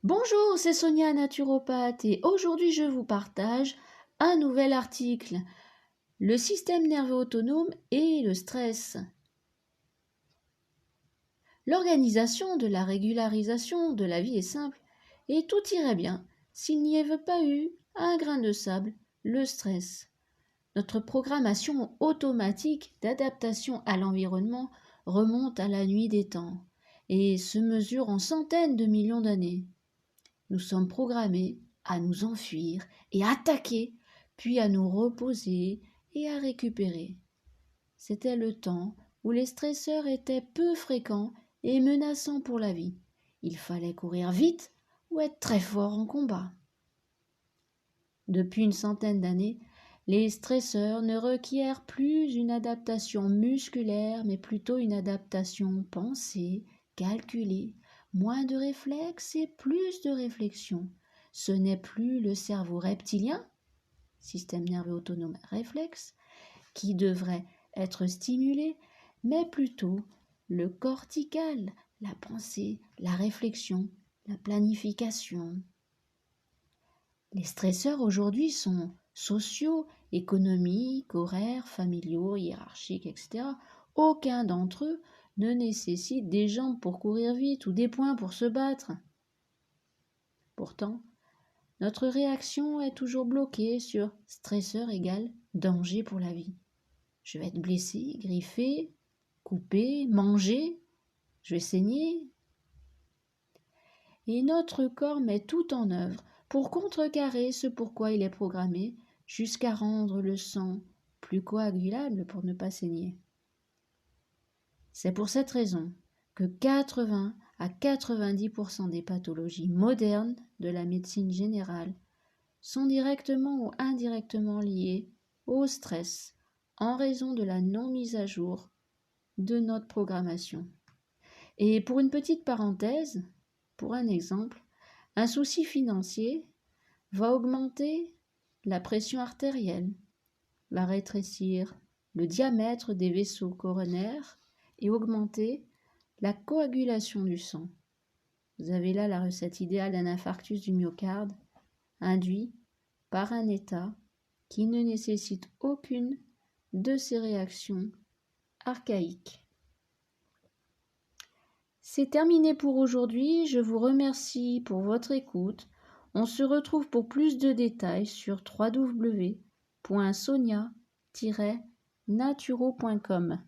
Bonjour, c'est Sonia, naturopathe, et aujourd'hui je vous partage un nouvel article. Le système nerveux autonome et le stress. L'organisation de la régularisation de la vie est simple et tout irait bien s'il n'y avait pas eu un grain de sable, le stress. Notre programmation automatique d'adaptation à l'environnement remonte à la nuit des temps et se mesure en centaines de millions d'années. Nous sommes programmés à nous enfuir et à attaquer, puis à nous reposer et à récupérer. C'était le temps où les stresseurs étaient peu fréquents et menaçants pour la vie. Il fallait courir vite ou être très fort en combat. Depuis une centaine d'années, les stresseurs ne requièrent plus une adaptation musculaire, mais plutôt une adaptation pensée, calculée, moins de réflexes et plus de réflexion. Ce n'est plus le cerveau reptilien, système nerveux autonome réflexe, qui devrait être stimulé, mais plutôt le cortical, la pensée, la réflexion, la planification. Les stresseurs aujourd'hui sont sociaux, économiques, horaires, familiaux, hiérarchiques, etc. Aucun d'entre eux ne nécessite des jambes pour courir vite ou des poings pour se battre. Pourtant, notre réaction est toujours bloquée sur stresseur égale danger pour la vie. Je vais être blessé, griffé, coupé, mangé, je vais saigner. Et notre corps met tout en œuvre pour contrecarrer ce pourquoi il est programmé, jusqu'à rendre le sang plus coagulable pour ne pas saigner. C'est pour cette raison que 80 à 90% des pathologies modernes de la médecine générale sont directement ou indirectement liées au stress en raison de la non mise à jour de notre programmation. Et pour une petite parenthèse, pour un exemple, un souci financier va augmenter la pression artérielle, va rétrécir le diamètre des vaisseaux coronaires et augmenter la coagulation du sang. Vous avez là la recette idéale d'un infarctus du myocarde induit par un état qui ne nécessite aucune de ces réactions archaïques. C'est terminé pour aujourd'hui, je vous remercie pour votre écoute. On se retrouve pour plus de détails sur www.sonia-naturo.com.